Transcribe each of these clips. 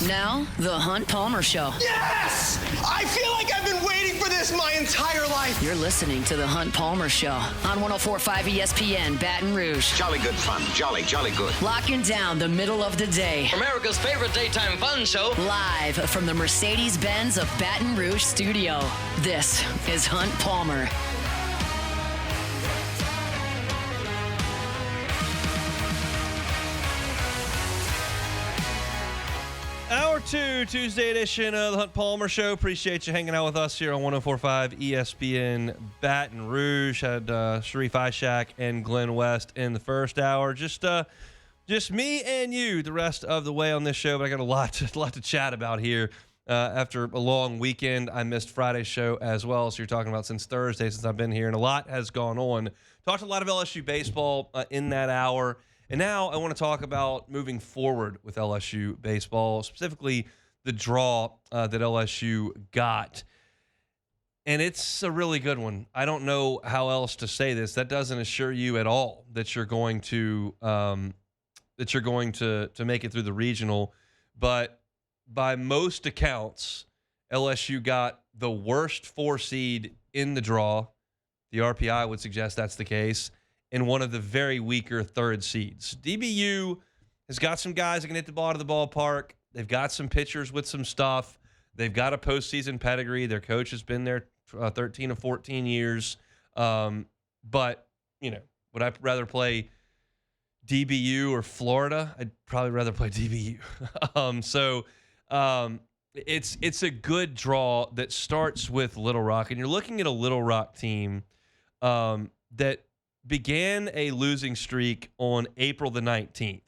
Now, The Hunt Palmer Show. Yes! I feel like I've been waiting for this my entire life. You're listening to The Hunt Palmer Show on 104.5 ESPN, Baton Rouge. Jolly good fun. Jolly good. Locking down the middle of the day. America's favorite daytime fun show. Live from the Mercedes-Benz of Baton Rouge studio. This is Hunt Palmer. Hour 2, Tuesday edition of the Hunt Palmer Show. Appreciate you hanging out with us here on 104.5 ESPN Baton Rouge. Had Sharif Ishak and Glenn West in the first hour. Just me and you the rest of the way on this show, but I got a lot to chat about here. After a long weekend, I missed Friday's show as well. So you're talking about since Thursday, since I've been here, and a lot has gone on. Talked a lot of LSU baseball in that hour. And now I want to talk about moving forward with LSU baseball, specifically the draw that LSU got. And it's a really good one. I don't know how else to say this. That doesn't assure you at all that you're going to make it through the regional. But by most accounts, LSU got the worst 4 seed in the draw. The RPI would suggest that's the case. And one of the very weaker 3rd seeds. DBU has got some guys that can hit the ball out of the ballpark. They've got some pitchers with some stuff. They've got a postseason pedigree. Their coach has been there 13 or 14 years. But, would I rather play DBU or Florida? I'd probably rather play DBU. It's a good draw that starts with Little Rock. And you're looking at a Little Rock team that began a losing streak on April the 19th,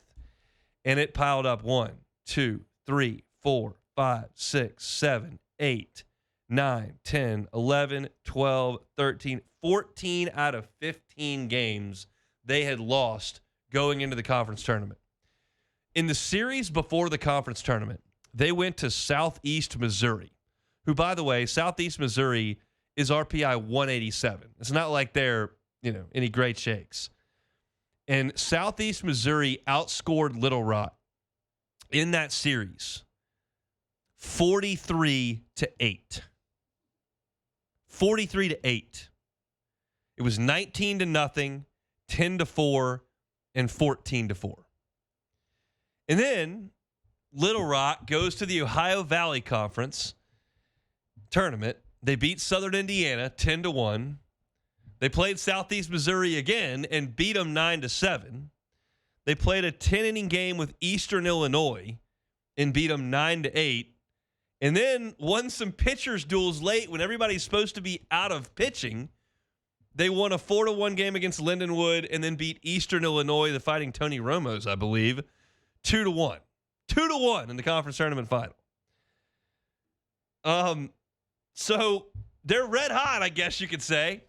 and it piled up 1, 2, 3, 4, 5, 6, 7, 8, 9, 10, 11, 12, 13, 14 out of 15 games they had lost going into the conference tournament. In the series before the conference tournament, they went to Southeast Missouri, who, by the way, Southeast Missouri is RPI 187. It's not like they're any great shakes. And Southeast Missouri outscored Little Rock in that series 43-8. 43-8. It was 19-0, 10-4, and 14-4. And then Little Rock goes to the Ohio Valley Conference tournament. They beat Southern Indiana 10-1. They played Southeast Missouri again and beat them 9-7. They played a 10-inning game with Eastern Illinois and beat them 9-8. And then won some pitchers duels late when everybody's supposed to be out of pitching. They won a 4-1 game against Lindenwood and then beat Eastern Illinois, the Fighting Tony Romos, I believe, 2-1. 2-1 in the conference tournament final. So they're red hot, I guess you could say.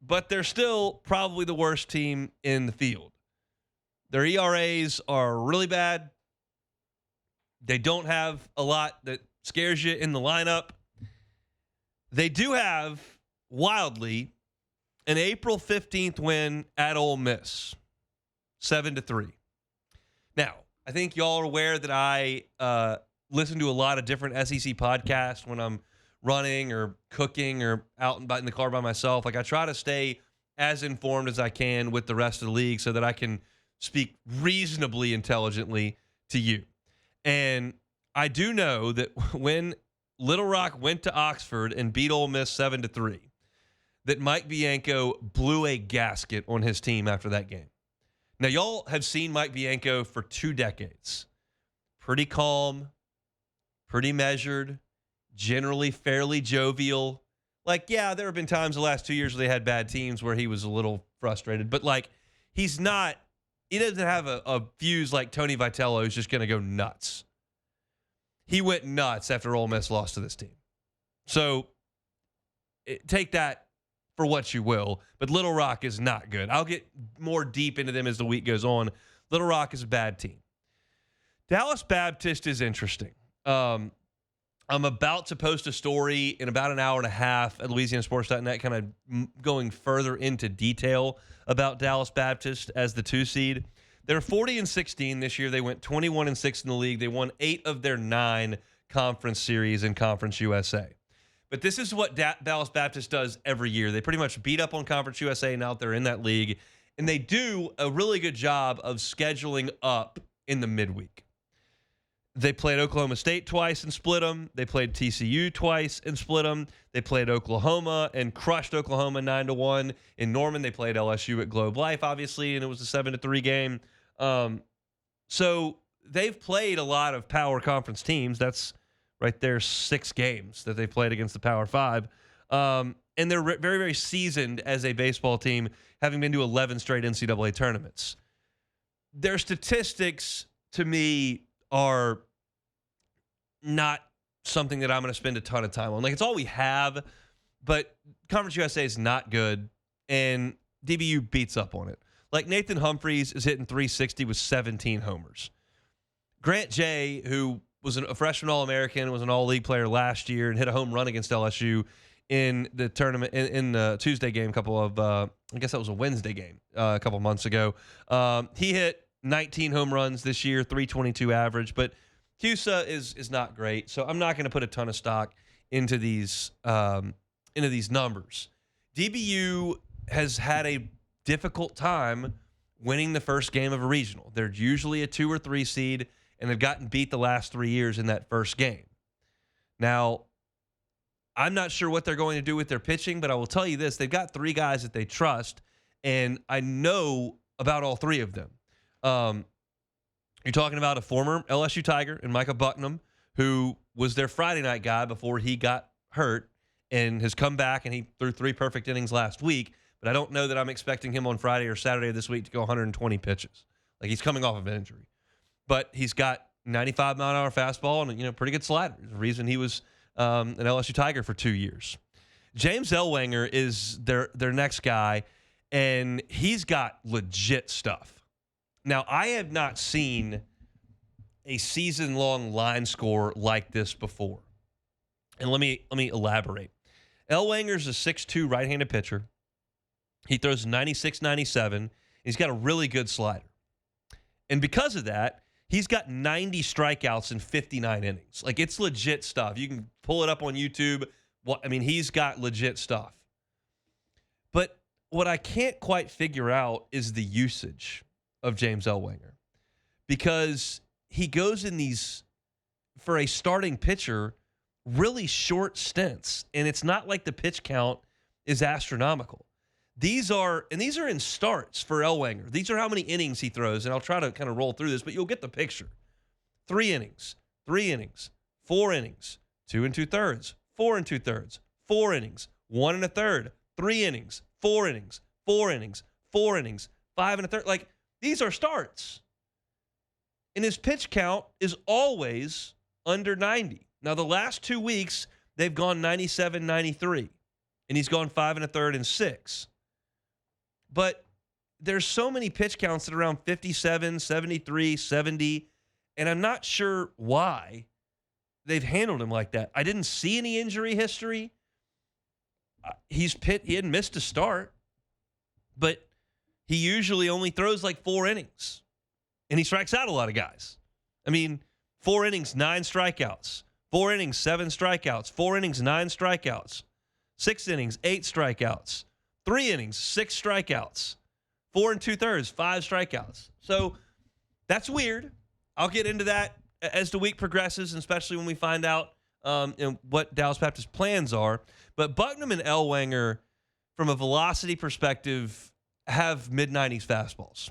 But they're still probably the worst team in the field. Their ERAs are really bad. They don't have a lot that scares you in the lineup. They do have, wildly, an April 15th win at Ole Miss, 7-3. Now, I think y'all are aware that I listen to a lot of different SEC podcasts when I'm running or cooking or out in the car by myself. Like, I try to stay as informed as I can with the rest of the league so that I can speak reasonably intelligently to you. And I do know that when Little Rock went to Oxford and beat Ole Miss 7-3, that Mike Bianco blew a gasket on his team after that game. Now, y'all have seen Mike Bianco for 2 decades. Pretty calm, pretty measured, generally fairly jovial. Like, yeah, there have been times the last 2 years where they had bad teams where he was a little frustrated. But, he doesn't have a fuse like Tony Vitello who's just going to go nuts. He went nuts after Ole Miss lost to this team. So, take that for what you will. But Little Rock is not good. I'll get more deep into them as the week goes on. Little Rock is a bad team. Dallas Baptist is interesting. I'm about to post a story in about an hour and a half at LouisianaSports.net, kind of going further into detail about Dallas Baptist as the 2 seed. They're 40-16 this year. They went 21-6 in the league. They won 8 of their 9 conference series in Conference USA. But this is what Dallas Baptist does every year. They pretty much beat up on Conference USA and out there in that league, and they do a really good job of scheduling up in the midweek. They played Oklahoma State twice and split them. They played TCU twice and split them. They played Oklahoma and crushed Oklahoma 9-1. In Norman, they played LSU at Globe Life, obviously, and it was a 7-3 game. So they've played a lot of power conference teams. That's right there, 6 games that they played against the Power 5. And they're very, very seasoned as a baseball team, having been to 11 straight NCAA tournaments. Their statistics, to me, are not something that I'm going to spend a ton of time on. Like, it's all we have, but Conference USA is not good, and DBU beats up on it. Like, Nathan Humphreys is hitting .360 with 17 homers. Grant Jay, who was a freshman All-American, was an All-League player last year, and hit a home run against LSU in the tournament in the Tuesday game. I guess that was a Wednesday game a couple months ago. He hit 19 home runs this year, .322 average, but CUSA is not great, so I'm not going to put a ton of stock into these numbers. DBU has had a difficult time winning the first game of a regional. They're usually a 2 or 3 seed, and they've gotten beat the last 3 years in that first game. Now, I'm not sure what they're going to do with their pitching, but I will tell you this. They've got 3 guys that they trust, and I know about all 3 of them. You're talking about a former LSU Tiger and Micah Bucknam, who was their Friday night guy before he got hurt and has come back, and he threw 3 perfect innings last week. But I don't know that I'm expecting him on Friday or Saturday of this week to go 120 pitches. Like, he's coming off of an injury. But he's got 95-mile-an-hour fastball and, pretty good slider. There's a reason he was an LSU Tiger for 2 years. James Ellwanger is their next guy, and he's got legit stuff. Now, I have not seen a season-long line score like this before. And let me elaborate. Ellwanger's a 6'2" right-handed pitcher. He throws 96, 97. He's got a really good slider. And because of that, he's got 90 strikeouts in 59 innings. Like, it's legit stuff. You can pull it up on YouTube. He's got legit stuff. But what I can't quite figure out is the usage of James Ellwanger, because he goes in these, for a starting pitcher, really short stints, and it's not like the pitch count is astronomical. These are in starts for Ellwanger. These are how many innings he throws, and I'll try to kind of roll through this, but you'll get the picture. 3 innings, 4 innings, 2 2/3, 4 2/3, 4 innings, 1 1/3, 3 innings, 4 innings, 4 innings, 4 innings, 5 1/3. Like, these are starts. And his pitch count is always under 90. Now, the last 2 weeks, they've gone 97, 93. And he's gone 5 1/3 and 6. But there's so many pitch counts at around 57, 73, 70. And I'm not sure why they've handled him like that. I didn't see any injury history. He hadn't missed a start. But he usually only throws like 4 innings, and he strikes out a lot of guys. 4 innings, 9 strikeouts. 4 innings, 7 strikeouts. 4 innings, 9 strikeouts. 6 innings, 8 strikeouts. 3 innings, 6 strikeouts. 4 2/3, 5 strikeouts. So that's weird. I'll get into that as the week progresses, and especially when we find out what Dallas Baptist's plans are. But Bucknam and Ellwanger, from a velocity perspective, have mid-90s fastballs.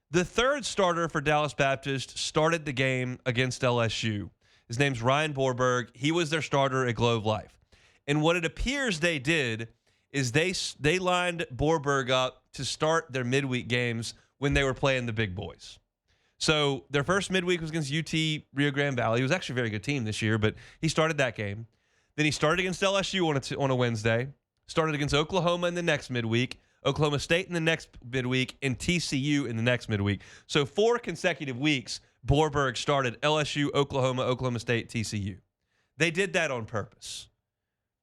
The third starter for Dallas Baptist started the game against LSU. His name's Ryan Borberg. He was their starter at Globe Life. And what it appears they did is they lined Borberg up to start their midweek games when they were playing the big boys. So their first midweek was against UT Rio Grande Valley. It was actually a very good team this year, but he started that game. Then he started against LSU on a Wednesday, started against Oklahoma in the next midweek, Oklahoma State in the next midweek, and TCU in the next midweek. So 4 consecutive weeks, Borberg started LSU, Oklahoma, Oklahoma State, TCU. They did that on purpose.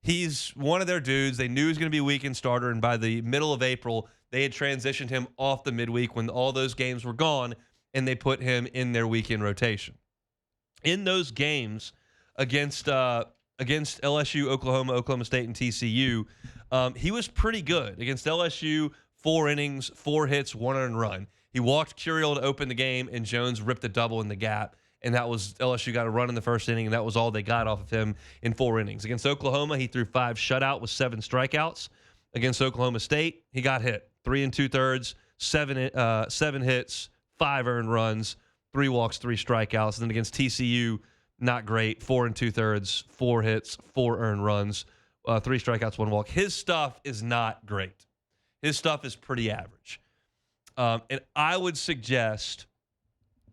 He's one of their dudes. They knew he was going to be a weekend starter, and by the middle of April, They had transitioned him off the midweek when all those games were gone, and they put him in their weekend rotation. In those games against LSU, Oklahoma, Oklahoma State, and TCU, he was pretty good. Against LSU, 4 innings, 4 hits, 1 earned run. He walked Curiel to open the game, and Jones ripped a double in the gap. And that was LSU got a run in the first inning, and that was all they got off of him in 4 innings. Against Oklahoma, he threw 5 shutout with 7 strikeouts. Against Oklahoma State, he got hit 3 2/3, 7 hits, 5 earned runs, 3 walks, 3 strikeouts. And then against TCU, not great, 4 2/3, 4 hits, 4 earned runs, 3 strikeouts, 1 walk. His stuff is not great. His stuff is pretty average. And I would suggest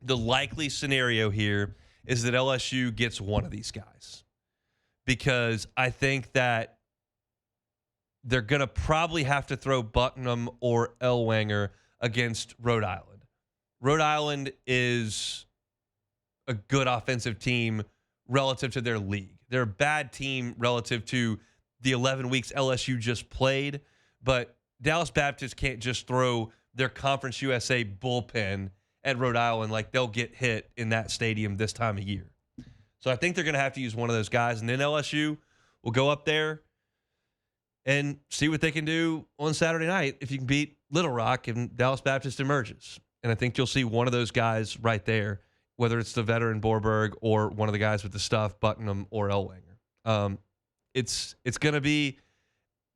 the likely scenario here is that LSU gets one of these guys, because I think that they're going to probably have to throw Bucknam or Ellwanger against Rhode Island. Rhode Island is a good offensive team relative to their league. They're a bad team relative to the 11 weeks LSU just played, but Dallas Baptist can't just throw their Conference USA bullpen at Rhode Island like they'll get hit in that stadium this time of year. So I think they're going to have to use one of those guys, and then LSU will go up there and see what they can do on Saturday night if you can beat Little Rock and Dallas Baptist emerges. And I think you'll see one of those guys right there, whether it's the veteran Borberg or one of the guys with the stuff, Bucknam or Ellwanger. It's going to be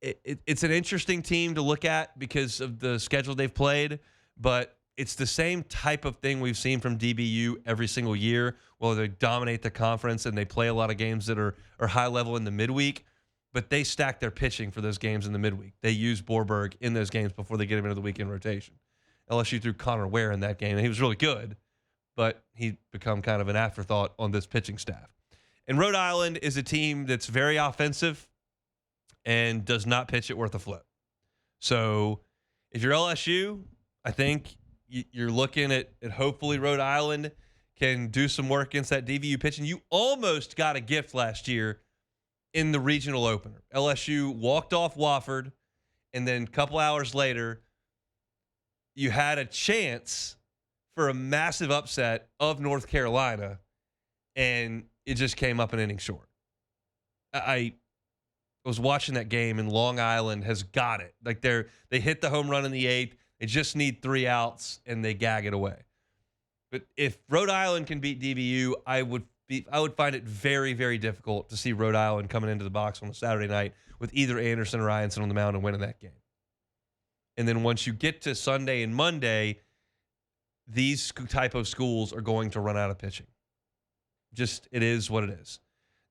it's an interesting team to look at because of the schedule they've played, but it's the same type of thing we've seen from DBU every single year, where they dominate the conference and they play a lot of games that are high level in the midweek, but they stack their pitching for those games in the midweek. They use Borberg in those games before they get him into the weekend rotation. LSU threw Connor Ware in that game, and he was really good, but he'd become kind of an afterthought on this pitching staff. And Rhode Island is a team that's very offensive and does not pitch it worth a flip. So if you're LSU, I think you're looking at hopefully Rhode Island can do some work against that DBU pitching. You almost got a gift last year in the regional opener. LSU walked off Wofford, and then a couple hours later, you had a chance for a massive upset of North Carolina, and it just came up an inning short. I was watching that game, and Long Island has got it. Like they hit the home run in the 8th. They just need 3 outs, and they gag it away. But if Rhode Island can beat DBU, I would find it very, very difficult to see Rhode Island coming into the box on a Saturday night with either Anderson or Ryanson on the mound and winning that game. And then once you get to Sunday and Monday, these type of schools are going to run out of pitching. Just, it is what it is.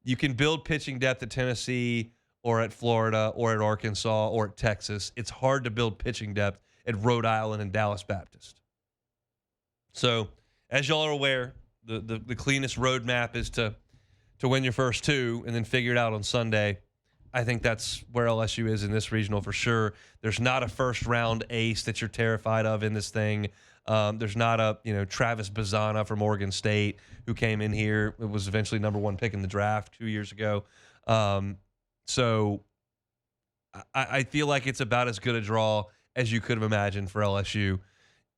You can build pitching depth at Tennessee or at Florida or at Arkansas or at Texas. It's hard to build pitching depth at Rhode Island and Dallas Baptist. So, as y'all are aware, the cleanest roadmap is to win your first 2 and then figure it out on Sunday. I think that's where LSU is in this regional for sure. There's not a first-round ace that you're terrified of in this thing. There's not a Travis Bazzana from Oregon State who came in here. It was eventually number 1 pick in the draft 2 years ago. So I feel like it's about as good a draw as you could have imagined for LSU.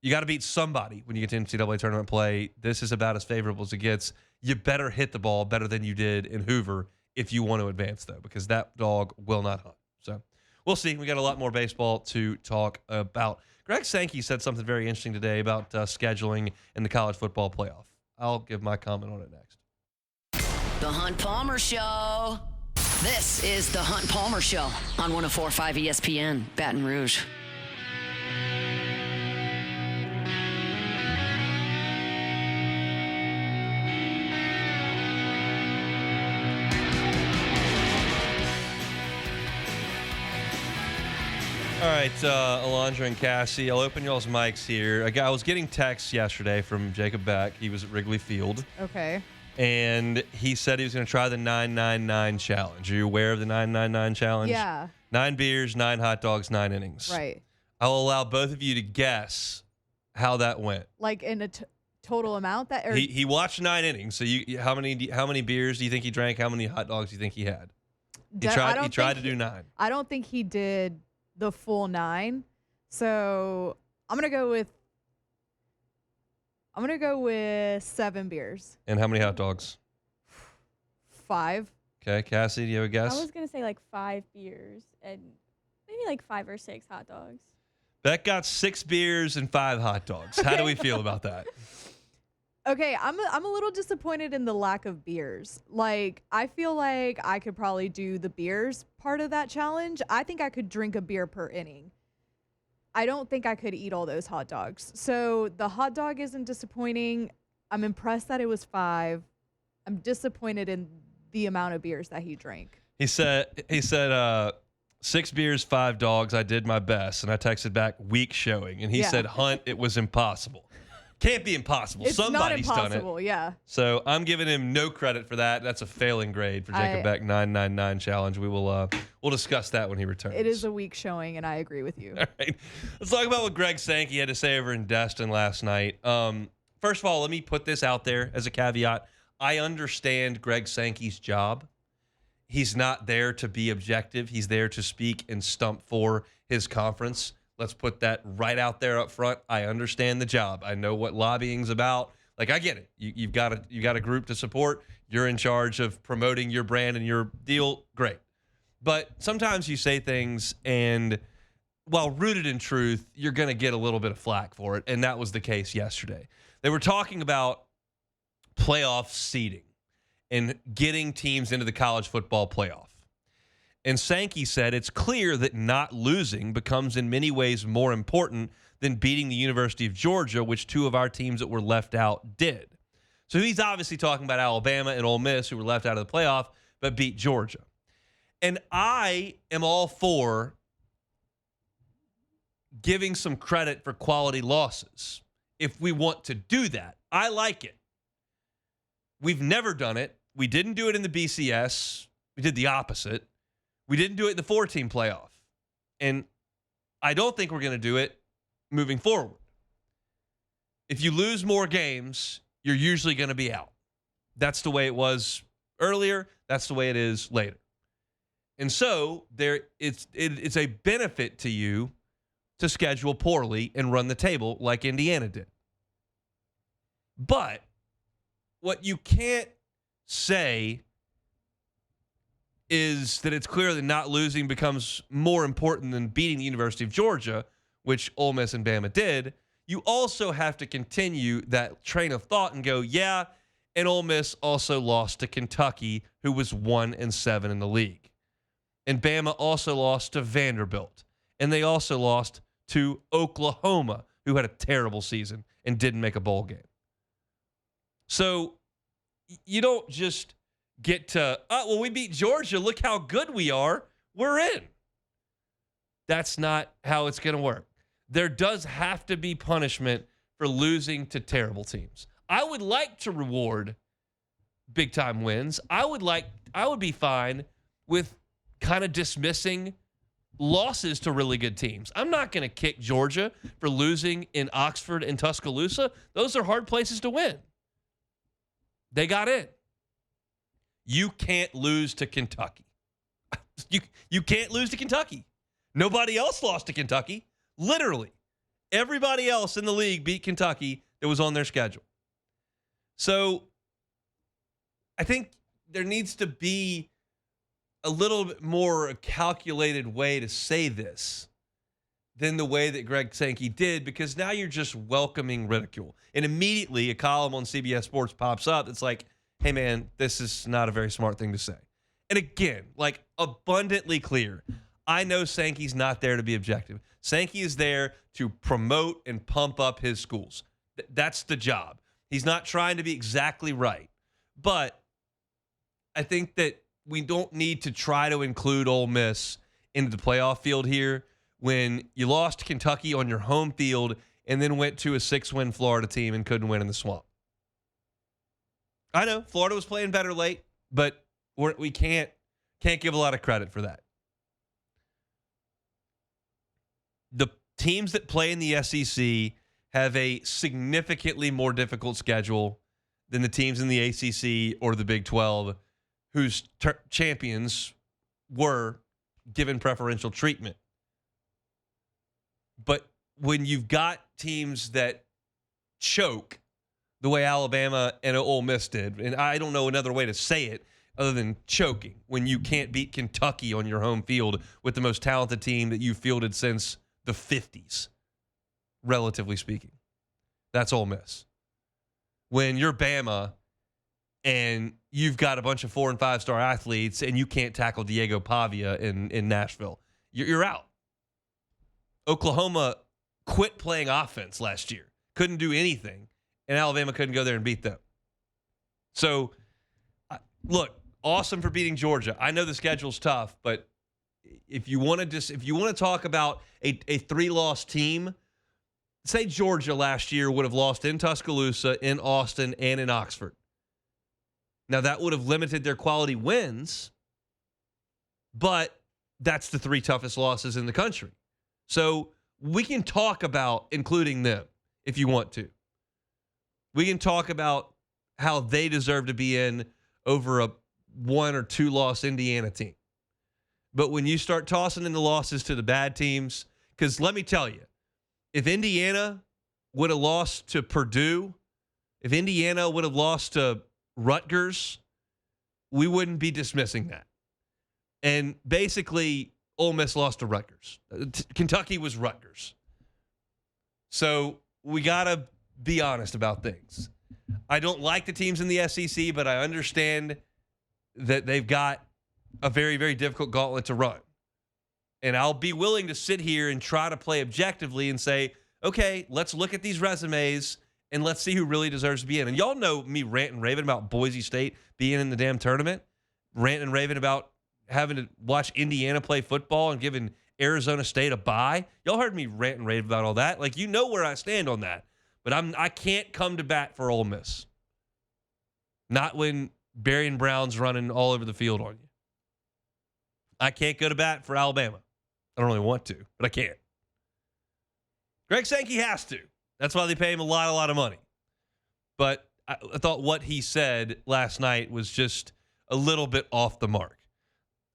You got to beat somebody when you get to NCAA tournament play. This is about as favorable as it gets. You better hit the ball better than you did in Hoover if you want to advance, though, because that dog will not hunt. So we'll see. We got a lot more baseball to talk about. Greg Sankey said something very interesting today about scheduling in the college football playoff. I'll give my comment on it next. The Hunt Palmer Show. This is the Hunt Palmer Show on 104.5 ESPN, Baton Rouge. All right, Alondra and Cassie, I'll open y'all's mics here. I was getting texts yesterday from Jacob Beck. He was at Wrigley Field. Okay. And he said he was going to try the 999 challenge. Are you aware of the 999 challenge? Yeah. 9 beers, 9 hot dogs, 9 innings. Right. I'll allow both of you to guess how that went. Like in a total amount that or he watched 9 innings. So how many beers do you think he drank? How many hot dogs do you think he had? He tried to do 9. I don't think he did the full 9. So I'm gonna go with 7 beers. And how many hot dogs? 5. Okay, Cassie, do you have a guess? I was going to say like 5 beers and maybe like 5 or 6 hot dogs. Beck got 6 beers and 5 hot dogs. How do we feel about that? Okay, I'm a little disappointed in the lack of beers. Like, I feel like I could probably do the beers part of that challenge. I think I could drink a beer per inning. I don't think I could eat all those hot dogs. So the hot dog isn't disappointing. I'm impressed that it was 5. I'm disappointed in the amount of beers that he drank. He said 6 beers, 5 dogs. I did my best. And I texted back, weak showing. And he said, Hunt, it was impossible. Can't be impossible. It's Somebody's not done impossible, it. yeah. So I'm giving him no credit for that. That's a failing grade for Jacob Beck 999 challenge. We'll discuss that when he returns. It is a weak showing, and I agree with you. All right. Let's talk about what Greg Sankey had to say over in Destin last night. First of all, let me put this out there as a caveat. I understand Greg Sankey's job. He's not there to be objective. He's there to speak and stump for his conference. Let's put that right out there up front. I understand the job. I know what lobbying's about. Like, I get it. You've got a group to support. You're in charge of promoting your brand and your deal. Great. But sometimes you say things, and while rooted in truth, you're going to get a little bit of flack for it. And that was the case yesterday. They were talking about playoff seeding and getting teams into the college football playoff. And Sankey said it's clear that not losing becomes in many ways more important than beating the University of Georgia, which 2 of our teams that were left out did. So he's obviously talking about Alabama and Ole Miss, who were left out of the playoff, but beat Georgia. And I am all for giving some credit for quality losses if we want to do that. I like it. We've never done it. We didn't do it in the BCS. We did the opposite. We didn't do it in the 4-team playoff. And I don't think we're going to do it moving forward. If you lose more games, you're usually going to be out. That's the way it was earlier. That's the way it is later. And so it's a benefit to you to schedule poorly and run the table like Indiana did. But what you can't say is that it's clear that not losing becomes more important than beating the University of Georgia, which Ole Miss and Bama did. You also have to continue that train of thought and go, yeah, and Ole Miss also lost to Kentucky, who was 1-7 in the league. And Bama also lost to Vanderbilt. And they also lost to Oklahoma, who had a terrible season and didn't make a bowl game. So you don't just get to, we beat Georgia. Look how good we are. We're in. That's not how it's going to work. There does have to be punishment for losing to terrible teams. I would like to reward big time wins. I would be fine with kind of dismissing losses to really good teams. I'm not going to kick Georgia for losing in Oxford and Tuscaloosa. Those are hard places to win. They got in. You can't lose to Kentucky. You can't lose to Kentucky. Nobody else lost to Kentucky. Literally. Everybody else in the league beat Kentucky that was on their schedule. So I think there needs to be a little bit more calculated way to say this than the way that Greg Sankey did, because now you're just welcoming ridicule. And immediately a column on CBS Sports pops up that's like, hey, man, this is not a very smart thing to say. And again, like abundantly clear, I know Sankey's not there to be objective. Sankey is there to promote and pump up his schools. That's the job. He's not trying to be exactly right. But I think that we don't need to try to include Ole Miss into the playoff field here when you lost to Kentucky on your home field and then went to a 6-win Florida team and couldn't win in the swamp. I know Florida was playing better late, but we can't give a lot of credit for that. The teams that play in the SEC have a significantly more difficult schedule than the teams in the ACC or the Big 12 whose champions were given preferential treatment. But when you've got teams that choke the way Alabama and Ole Miss did, and I don't know another way to say it other than choking, when you can't beat Kentucky on your home field with the most talented team that you've fielded since the 50s, relatively speaking. That's Ole Miss. When you're Bama and you've got a bunch of 4- and 5-star athletes and you can't tackle Diego Pavia in Nashville, you're out. Oklahoma quit playing offense last year, couldn't do anything, and Alabama couldn't go there and beat them. So, look, awesome for beating Georgia. I know the schedule's tough, but if you want to talk about a 3-loss team, say Georgia last year would have lost in Tuscaloosa, in Austin, and in Oxford. Now, that would have limited their quality wins, but that's the 3 toughest losses in the country. So we can talk about including them if you want to. We can talk about how they deserve to be in over a 1 or 2 loss Indiana team. But when you start tossing in the losses to the bad teams, because let me tell you, if Indiana would have lost to Purdue, if Indiana would have lost to Rutgers, we wouldn't be dismissing that. And basically, Ole Miss lost to Rutgers. Kentucky was Rutgers. So we got to be honest about things. I don't like the teams in the SEC, but I understand that they've got a very, very difficult gauntlet to run. And I'll be willing to sit here and try to play objectively and say, okay, let's look at these resumes and let's see who really deserves to be in. And y'all know me ranting and raving about Boise State being in the damn tournament, ranting and raving about having to watch Indiana play football and giving Arizona State a bye. Y'all heard me rant and rave about all that. Like, you know where I stand on that. But I can't come to bat for Ole Miss. Not when Barry and Brown's running all over the field on you. I can't go to bat for Alabama. I don't really want to, but I can't. Greg Sankey has to. That's why they pay him a lot of money. But I thought what he said last night was just a little bit off the mark.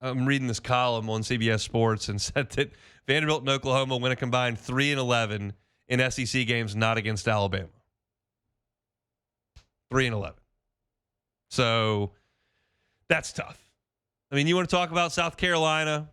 I'm reading this column on CBS Sports and said that Vanderbilt and Oklahoma win a combined 3-11 in SEC games not against Alabama. 3-11. So that's tough. I mean, you want to talk about South Carolina?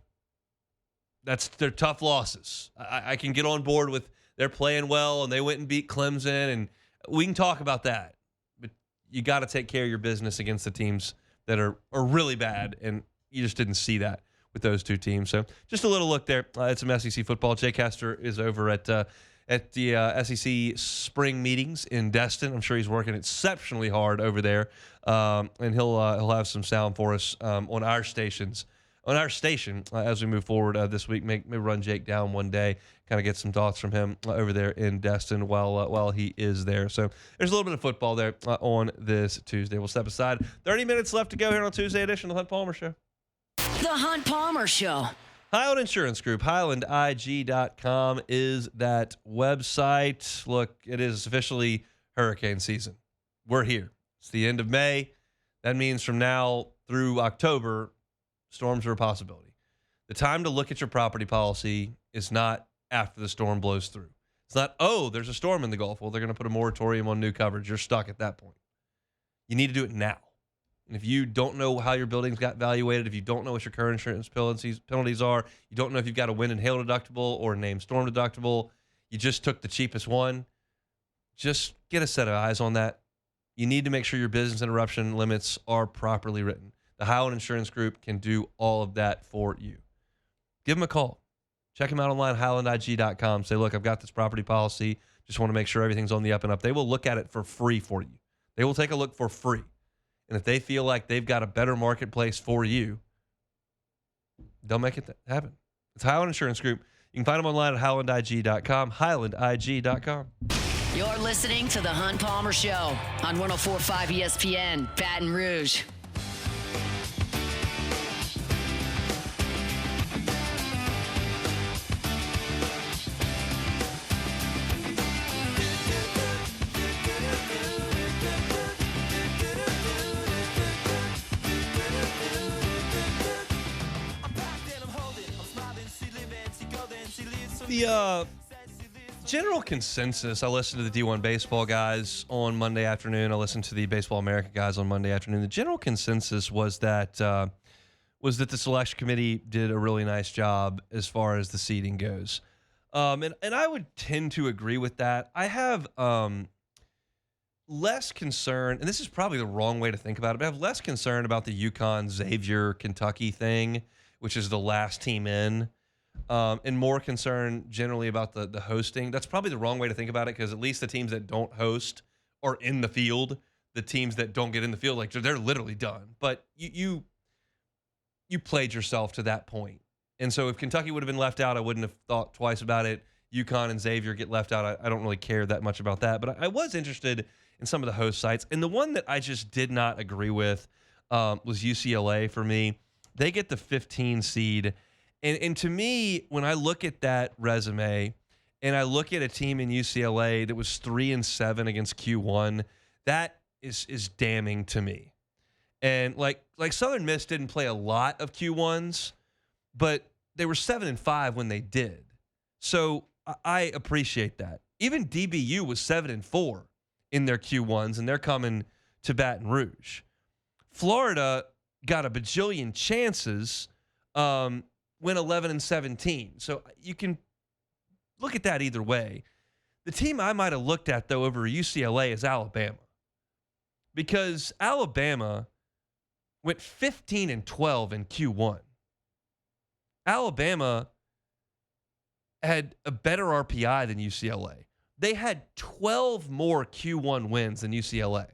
They're tough losses. I can get on board with they're playing well and they went and beat Clemson, and we can talk about that. But you got to take care of your business against the teams that are really bad, and you just didn't see that with those two teams. So just a little look there at some SEC football. Jay Kester is over at the SEC spring meetings in Destin. I'm sure he's working exceptionally hard over there, and he'll have some sound for us on our station as we move forward this week. Maybe run Jake down one day, kind of get some thoughts from him over there in Destin while he is there. So there's a little bit of football there on this Tuesday. We'll step aside. 30 minutes left to go here on Tuesday edition of the Hunt Palmer Show. The Hunt Palmer Show. Highland Insurance Group, HighlandIG.com is that website. Look, it is officially hurricane season. We're here. It's the end of May. That means from now through October, storms are a possibility. The time to look at your property policy is not after the storm blows through. It's not, oh, there's a storm in the Gulf. Well, they're going to put a moratorium on new coverage. You're stuck at that point. You need to do it now. And if you don't know how your buildings got valuated, if you don't know what your current insurance penalties are, you don't know if you've got a wind and hail deductible or a named storm deductible, you just took the cheapest one, just get a set of eyes on that. You need to make sure your business interruption limits are properly written. The Highland Insurance Group can do all of that for you. Give them a call. Check them out online, HighlandIG.com. Say, look, I've got this property policy. Just want to make sure everything's on the up and up. They will look at it for free for you. They will take a look for free. And if they feel like they've got a better marketplace for you, they'll make it happen. It's Highland Insurance Group. You can find them online at HighlandIG.com, HighlandIG.com. You're listening to The Hunt Palmer Show on 104.5 ESPN, Baton Rouge. general consensus, I listened to the D1 baseball guys on Monday afternoon. I listened to the Baseball America guys on Monday afternoon. The general consensus was that the selection committee did a really nice job as far as the seeding goes. And I would tend to agree with that. I have less concern, and this is probably the wrong way to think about it, but I have less concern about the UConn, Xavier, Kentucky thing, which is the last team in, and more concern generally about the hosting. That's probably the wrong way to think about it, because at least the teams that don't host are in the field. The teams that don't get in the field, like, they're literally done. But you played yourself to that point. And so if Kentucky would have been left out, I wouldn't have thought twice about it. UConn and Xavier get left out. I don't really care that much about that. But I was interested in some of the host sites. And the one that I just did not agree with was UCLA for me. They get the 15 seed. And to me, when I look at that resume and I look at a team in UCLA that was 3-7 against Q1, that is damning to me. And like Southern Miss didn't play a lot of Q1s, but they were 7-5 when they did. So I appreciate that. Even DBU was 7-4 in their Q1s, and they're coming to Baton Rouge. Florida got a bajillion chances, went 11-17. So you can look at that either way. The team I might have looked at, though, over UCLA is Alabama. Because Alabama went 15-12 in Q1. Alabama had a better RPI than UCLA. They had 12 more Q1 wins than UCLA.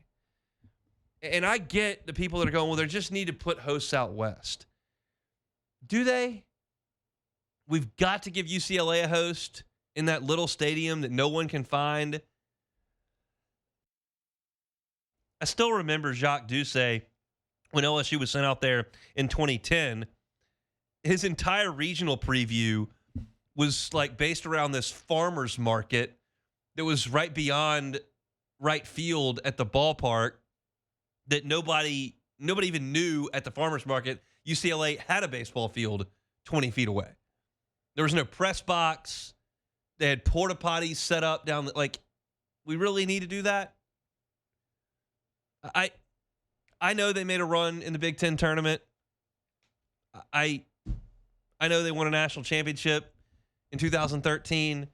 And I get the people that are going, well, they just need to put hosts out west. Do they? We've got to give UCLA a host in that little stadium that no one can find. I still remember Jacques Doucet when LSU was sent out there in 2010. His entire regional preview was like based around this farmer's market that was right beyond right field at the ballpark that nobody even knew at the farmer's market UCLA had a baseball field 20 feet away. There was no press box. They had porta potties set up down the, like, we really need to do that? I know they made a run in the Big Ten tournament. I know they won a national championship in 2013,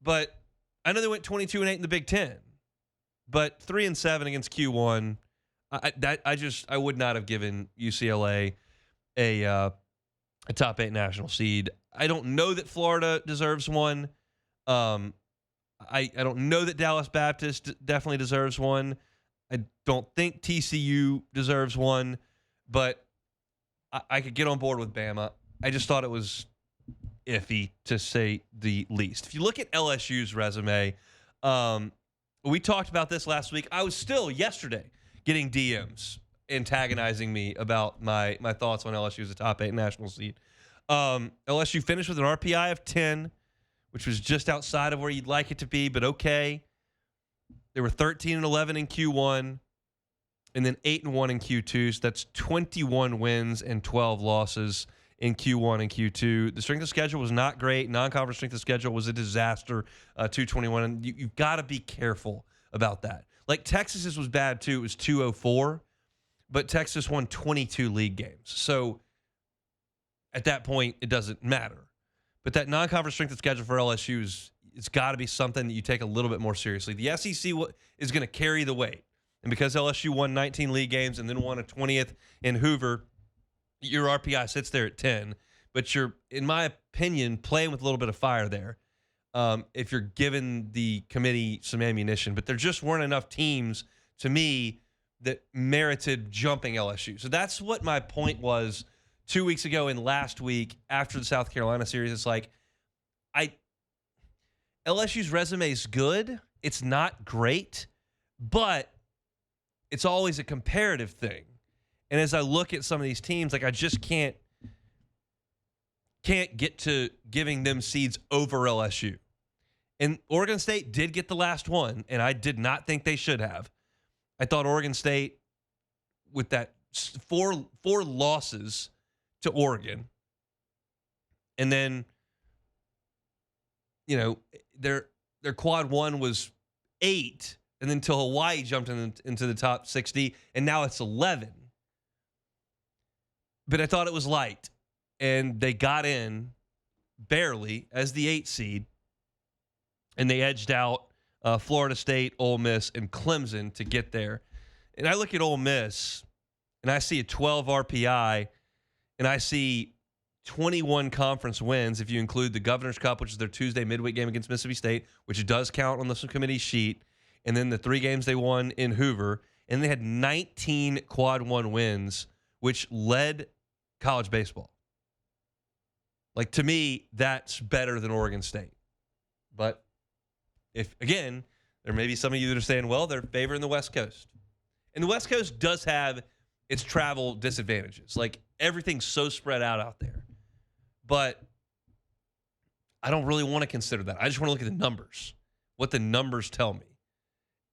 but I know they went 22-8 in the Big Ten. But 3-7 against Q1, I would not have given UCLA a top 8 national seed. I don't know that Florida deserves one. I don't know that Dallas Baptist definitely deserves one. I don't think TCU deserves one, but I could get on board with Bama. I just thought it was iffy, to say the least. If you look at LSU's resume, we talked about this last week. I was still yesterday getting DMs antagonizing me about my thoughts on LSU as a top 8 national seed. LSU finished with an RPI of 10, which was just outside of where you'd like it to be, but okay. They were 13-11 in Q1, and then 8-1 in Q2. So that's 21 wins and 12 losses in Q1 and Q2. The strength of schedule was not great. Non-conference strength of schedule was a disaster, 221. And you've got to be careful about that. Like, Texas's was bad too. It was 204, but Texas won 22 league games. So at that point, it doesn't matter. But that non-conference strength of schedule for LSU it's got to be something that you take a little bit more seriously. The SEC is going to carry the weight. And because LSU won 19 league games and then won a 20th in Hoover, your RPI sits there at 10. But you're, in my opinion, playing with a little bit of fire there if you're giving the committee some ammunition. But there just weren't enough teams, to me, that merited jumping LSU. So that's what my point was 2 weeks ago and last week after the South Carolina series. It's like, LSU's resume is good. It's not great, but it's always a comparative thing. And as I look at some of these teams, like, I just can't get to giving them seeds over LSU. And Oregon State did get the last one, and I did not think they should have. I thought Oregon State, with that four losses to Oregon, and then, you know, they're their quad one was 8, and then until Hawaii jumped into the top 60, and now it's 11. But I thought it was light, and they got in barely as the 8 seed, and they edged out Florida State, Ole Miss, and Clemson to get there. And I look at Ole Miss, and I see a 12 RPI, and I see 21 conference wins if you include the Governor's Cup, which is their Tuesday midweek game against Mississippi State, which does count on the committee sheet, and then the 3 games they won in Hoover. And they had 19 quad 1 wins, which led college baseball. Like, to me, that's better than Oregon State. But if, again, there may be some of you that are saying, well, they're favoring the West Coast. And the West Coast does have its travel disadvantages. Like, everything's so spread out there. But I don't really want to consider that. I just want to look at the numbers, what the numbers tell me.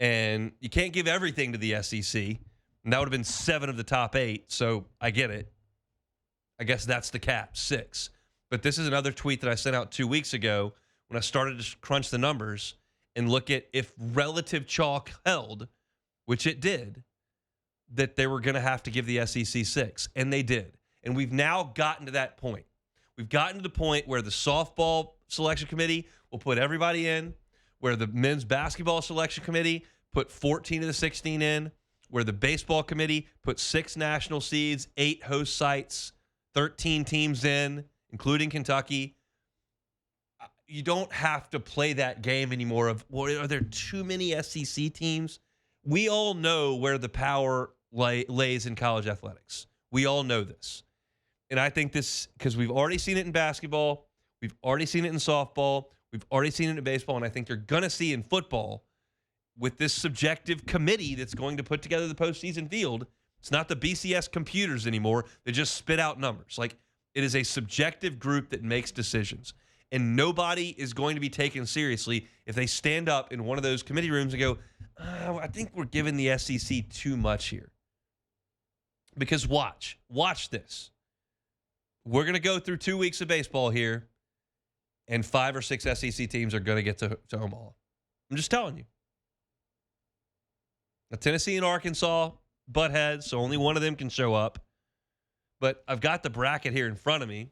And you can't give everything to the SEC. And that would have been 7 of the top 8, so I get it. I guess that's the cap, 6. But this is another tweet that I sent out 2 weeks ago when I started to crunch the numbers and look at if relative chalk held, which it did, that they were going to have to give the SEC 6. And they did. And we've now gotten to that point. We've gotten to the point where the softball selection committee will put everybody in, where the men's basketball selection committee put 14 of the 16 in, where the baseball committee put 6 national seeds, 8 host sites, 13 teams in, including Kentucky. You don't have to play that game anymore of, well, are there too many SEC teams? We all know where the power lays in college athletics. We all know this. And I think this, because we've already seen it in basketball, we've already seen it in softball, we've already seen it in baseball, and I think you're going to see in football with this subjective committee that's going to put together the postseason field. It's not the BCS computers anymore. They just spit out numbers. Like, it is a subjective group that makes decisions. And nobody is going to be taken seriously if they stand up in one of those committee rooms and go, I think we're giving the SEC too much here. Because watch this. We're going to go through 2 weeks of baseball here, and 5 or 6 SEC teams are going to get to Omaha. I'm just telling you. Now, Tennessee and Arkansas butt heads, so only one of them can show up. But I've got the bracket here in front of me.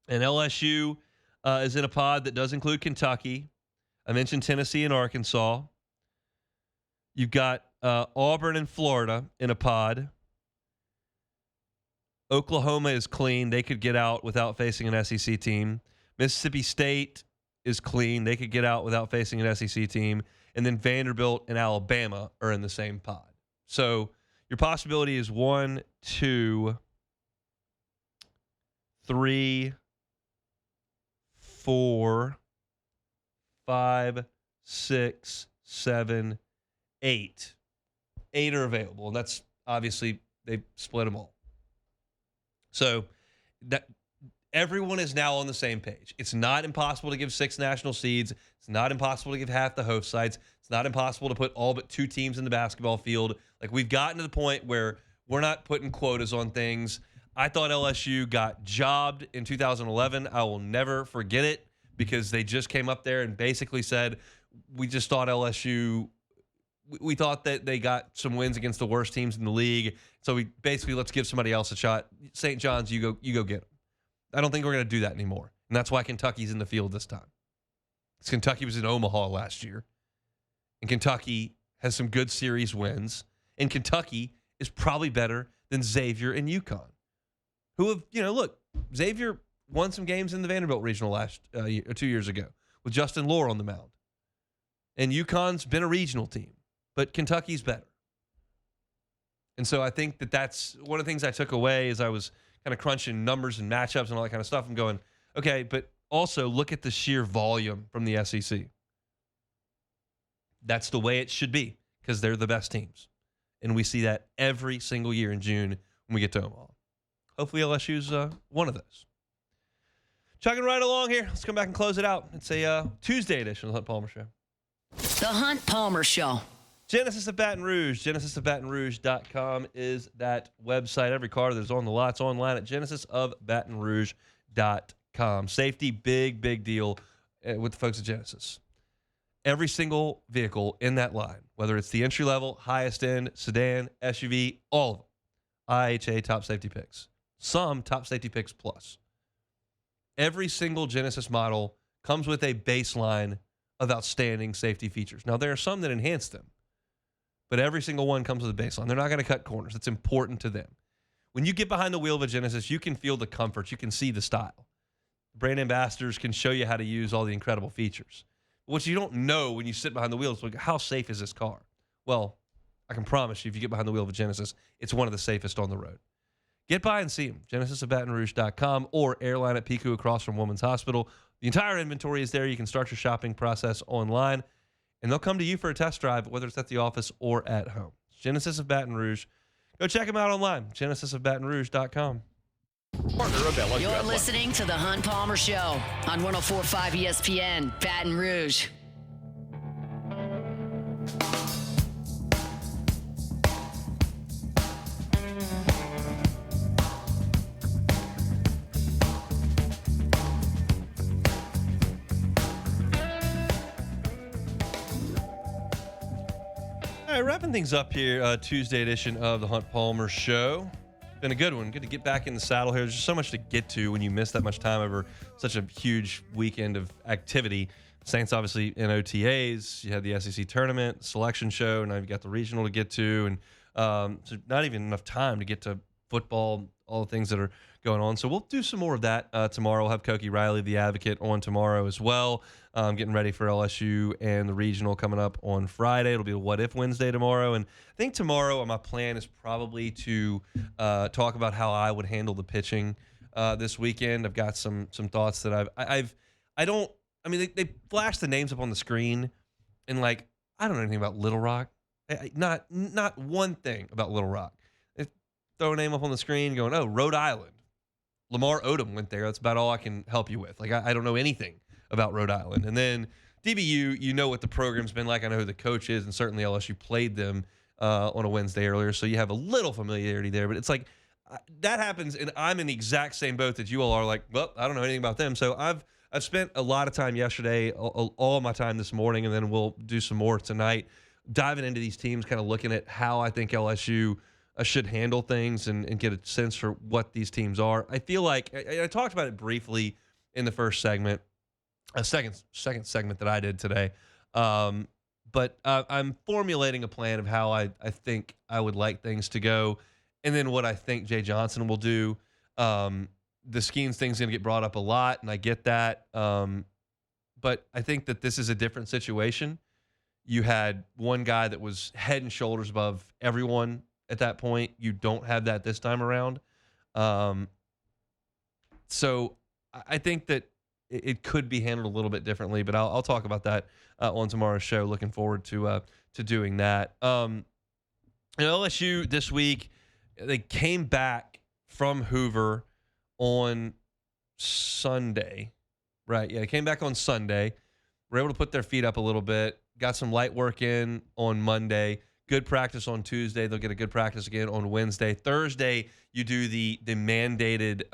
And LSU is in a pod that does include Kentucky. I mentioned Tennessee and Arkansas. You've got Auburn and Florida in a pod. Oklahoma is clean. They could get out without facing an SEC team. Mississippi State is clean. They could get out without facing an SEC team. And then Vanderbilt and Alabama are in the same pod. So your possibility is 1, 2, 3, 4, 5, 6, 7, 8. 8 are available. And that's obviously they split them all. So that everyone is now on the same page. It's not impossible to give 6 national seeds. It's not impossible to give half the host sites. It's not impossible to put all but 2 teams in the basketball field. Like, we've gotten to the point where we're not putting quotas on things. I thought LSU got jobbed in 2011. I will never forget it because they just came up there and basically said, we just thought LSU, we thought that they got some wins against the worst teams in the league. So we basically, let's give somebody else a shot. St. John's, you go get them. I don't think we're going to do that anymore. And that's why Kentucky's in the field this time. Because Kentucky was in Omaha last year. And Kentucky has some good series wins. And Kentucky is probably better than Xavier and UConn. Who have, look, Xavier won some games in the Vanderbilt Regional last 2 years ago with Justin Lohr on the mound. And UConn's been a regional team. But Kentucky's better. And so I think that's one of the things I took away as I was kind of crunching numbers and matchups and all that kind of stuff. I'm going, okay, but also look at the sheer volume from the SEC. That's the way it should be because they're the best teams. And we see that every single year in June when we get to Omaha. Hopefully LSU's one of those. Chugging right along here. Let's come back and close it out. It's a Tuesday edition of the Hunt Palmer Show. The Hunt Palmer Show. Genesis of Baton Rouge. GenesisofBatonRouge.com is that website. Every car that's on the lot's online at GenesisofBatonRouge.com. Safety, big deal with the folks at Genesis. Every single vehicle in that line, whether it's the entry level, highest end, sedan, SUV, all of them, IHA top safety picks. Some top safety picks plus. Every single Genesis model comes with a baseline of outstanding safety features. Now, there are some that enhance them, but every single one comes with a baseline. They're not going to cut corners. It's important to them. When you get behind the wheel of a Genesis, you can feel the comfort. You can see the style. Brand ambassadors can show you how to use all the incredible features. What you don't know when you sit behind the wheel is, like, how safe is this car? Well, I can promise you, if you get behind the wheel of a Genesis, it's one of the safest on the road. Get by and see them. GenesisofBatonRouge.com or Airline at Pico across from Women's Hospital. The entire inventory is there. You can start your shopping process online, and they'll come to you for a test drive, whether it's at the office or at home. Genesis of Baton Rouge. Go check them out online, GenesisofBatonRouge.com. Partner of LSU You're Athletics. listening to the Hunt Palmer Show on 104.5 ESPN, Baton Rouge. All right, wrapping things up here, Tuesday edition of the Hunt Palmer Show. Been a good one. Good to get back in the saddle here. There's just so much to get to when you miss that much time over such a huge weekend of activity. Saints obviously in OTAs. You had the SEC tournament, selection show. Now you've got the regional to get to, and so not even enough time to get to football, all the things that are going on. So we'll do some more of that tomorrow. We'll have Koki Riley, the advocate, on tomorrow as well. Getting ready for LSU and the regional coming up on Friday. It'll be a What If Wednesday tomorrow. And I think tomorrow my plan is probably to talk about how I would handle the pitching this weekend. I've got some thoughts that they flash the names up on the screen, and like, I don't know anything about Little Rock. Not one thing about Little Rock. They throw a name up on the screen going, oh, Rhode Island. Lamar Odom went there. That's about all I can help you with. Like, I don't know anything about Rhode Island. And then DBU, you know what the program's been like. I know who the coach is, and certainly LSU played them on a Wednesday earlier, so you have a little familiarity there. But it's like, that happens, and I'm in the exact same boat that you all are. Like, well, I don't know anything about them. So I've spent a lot of time yesterday, all my time this morning, and then we'll do some more tonight, diving into these teams, kind of looking at how I think LSU should handle things and get a sense for what these teams are. I feel like I talked about it briefly in the first segment, a second segment that I did today. But I'm formulating a plan of how I think I would like things to go, and then what I think Jay Johnson will do. The Skeens thing's going to get brought up a lot, and I get that. But I think that this is a different situation. You had one guy that was head and shoulders above everyone at that point. You don't have that this time around. So I think that it could be handled a little bit differently, but I'll talk about that on tomorrow's show. Looking forward to doing that. LSU this week, they came back from Hoover on Sunday, right? Yeah, they came back on Sunday. Were able to put their feet up a little bit. Got some light work in on Monday. Good practice on Tuesday. They'll get a good practice again on Wednesday. Thursday, you do the mandated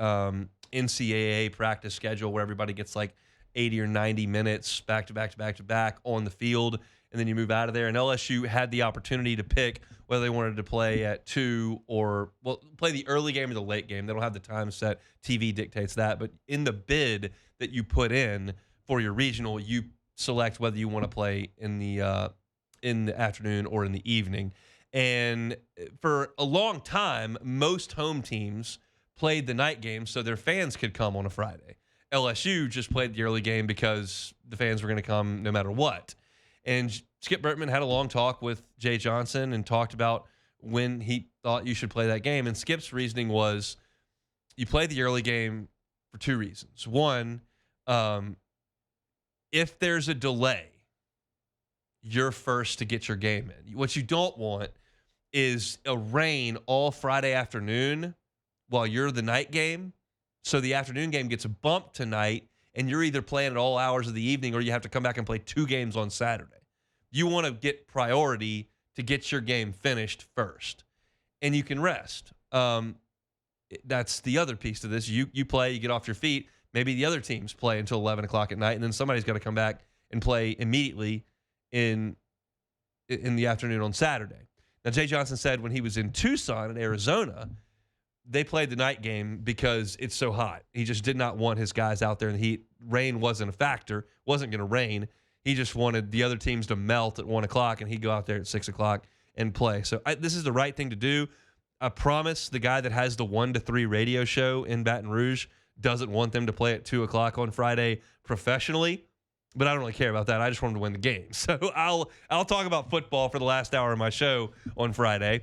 NCAA practice schedule where everybody gets like 80 or 90 minutes back to back on the field, and then you move out of there. And LSU had the opportunity to pick whether they wanted to play at 2 or, well, play the early game or the late game. They don't have the time set. TV dictates that. But in the bid that you put in for your regional, you select whether you want to play in the afternoon or in the evening. And for a long time, most home teams played the night game so their fans could come on a Friday. LSU just played the early game because the fans were going to come no matter what. And Skip Bertman had a long talk with Jay Johnson and talked about when he thought you should play that game. And Skip's reasoning was you play the early game for 2 reasons. One, if there's a delay, you're first to get your game in. What you don't want is a rain all Friday afternoon while you're the night game. So the afternoon game gets bumped tonight, and you're either playing at all hours of the evening or you have to come back and play 2 games on Saturday. You want to get priority to get your game finished first, and you can rest. That's the other piece to this. You play, you get off your feet. Maybe the other teams play until 11 o'clock at night, and then somebody's got to come back and play immediately in the afternoon on Saturday. Now, Jay Johnson said when he was in Tucson in Arizona, they played the night game because it's so hot. He just did not want his guys out there in the heat. Rain wasn't a factor. Wasn't going to rain. He just wanted the other teams to melt at 1 o'clock, and he'd go out there at 6 o'clock and play. So this is the right thing to do. I promise the guy that has the 1 to 3 radio show in Baton Rouge doesn't want them to play at 2 o'clock on Friday professionally, but I don't really care about that. I just want them to win the game. So I'll talk about football for the last hour of my show on Friday.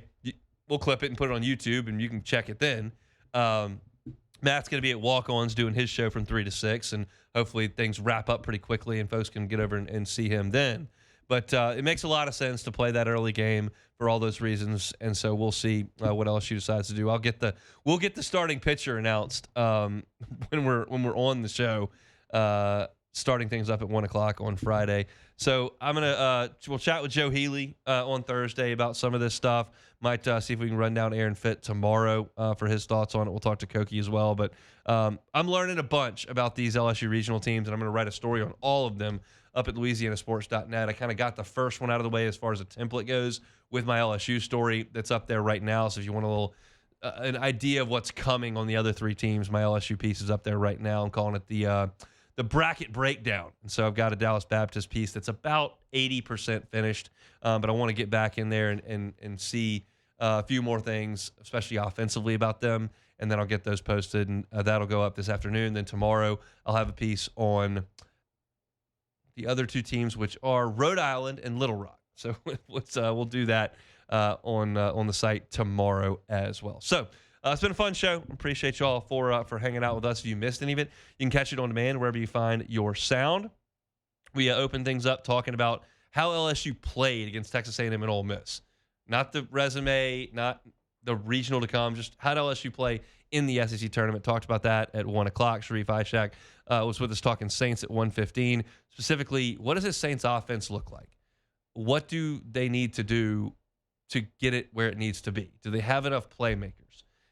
We'll clip it and put it on YouTube, and you can check it then. Matt's going to be at Walk-Ons doing his show from 3 to 6, and hopefully things wrap up pretty quickly and folks can get over and see him then. But it makes a lot of sense to play that early game for all those reasons, and so we'll see what LSU decides to do. We'll get the starting pitcher announced when we're on the show, starting things up at 1 o'clock on Friday. So we'll chat with Joe Healy on Thursday about some of this stuff. Might see if we can run down Aaron Fitt tomorrow for his thoughts on it. We'll talk to Koki as well. But I'm learning a bunch about these LSU regional teams, and I'm going to write a story on all of them up at LouisianaSports.net. I kind of got the first one out of the way as far as a template goes with my LSU story that's up there right now. So if you want a little an idea of what's coming on the other 3 teams, my LSU piece is up there right now. I'm calling it the bracket breakdown. And so I've got a Dallas Baptist piece that's about 80% finished, but I want to get back in there and see a few more things, especially offensively about them, and then I'll get those posted, and that'll go up this afternoon. Then tomorrow I'll have a piece on the other 2 teams, which are Rhode Island and Little Rock. So we'll do that on the site tomorrow as well. So it's been a fun show. Appreciate you all for hanging out with us. If you missed any of it, you can catch it on demand wherever you find your sound. We open things up talking about how LSU played against Texas A&M and Ole Miss. Not the resume, not the regional to come, just how did LSU play in the SEC tournament. Talked about that at 1 o'clock. Sharif Ishak was with us talking Saints at 1:15. Specifically, what does this Saints offense look like? What do they need to do to get it where it needs to be? Do they have enough playmakers?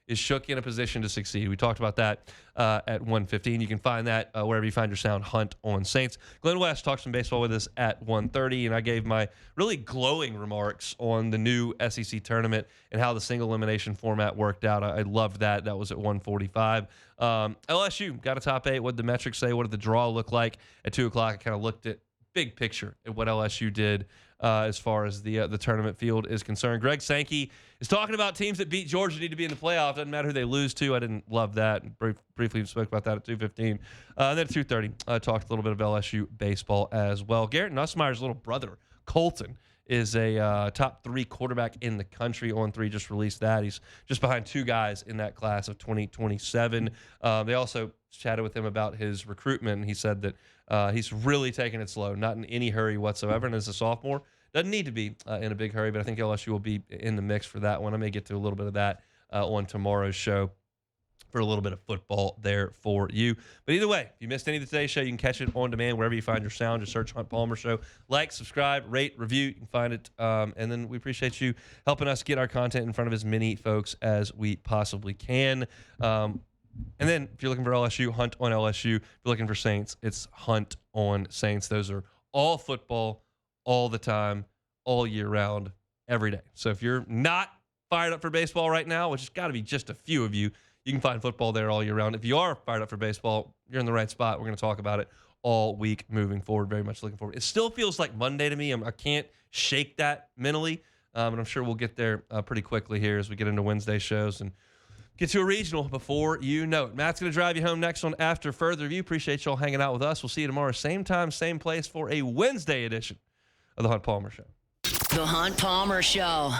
Is Shook in a position to succeed? We talked about that at 1:15. You can find that wherever you find your sound, Hunt on Saints. Glenn West talked some baseball with us at 1:30, and I gave my really glowing remarks on the new SEC tournament and how the single elimination format worked out. I loved that. That was at 1:45. LSU got a top 8. What did the metrics say? What did the draw look like? At 2 o'clock, I kind of looked at big picture at what LSU did as far as the tournament field is concerned. Greg Sankey is talking about teams that beat Georgia need to be in the playoff. Doesn't matter who they lose to. I didn't love that. Briefly spoke about that at 2:15. And then at 2:30, I talked a little bit of LSU baseball as well. Garrett Nussmeier's little brother, Colton, is a top 3 quarterback in the country. On 3 just released that. He's just behind 2 guys in that class of 2027. They also chatted with him about his recruitment. He said that he's really taking it slow, not in any hurry whatsoever. And as a sophomore, doesn't need to be in a big hurry, but I think LSU will be in the mix for that one. I may get to a little bit of that on tomorrow's show for a little bit of football there for you. But either way, if you missed any of today's show, you can catch it on demand wherever you find your sound. Just search Hunt Palmer Show. Like, subscribe, rate, review. You can find it. And then we appreciate you helping us get our content in front of as many folks as we possibly can. And then if you're looking for LSU, Hunt on LSU. If you're looking for Saints, it's Hunt on Saints. Those are all football, all the time, all year round, every day. So if you're not fired up for baseball right now, which has got to be just a few of you, you can find football there all year round. If you are fired up for baseball, you're in the right spot. We're going to talk about it all week moving forward. Very much looking forward. It still feels like Monday to me. I can't shake that mentally, and I'm sure we'll get there pretty quickly here as we get into Wednesday shows and get to a regional before you know it. Matt's going to drive you home next on After Further Review. Appreciate y'all hanging out with us. We'll see you tomorrow, same time, same place for a Wednesday edition of The Hunt Palmer Show. The Hunt Palmer Show.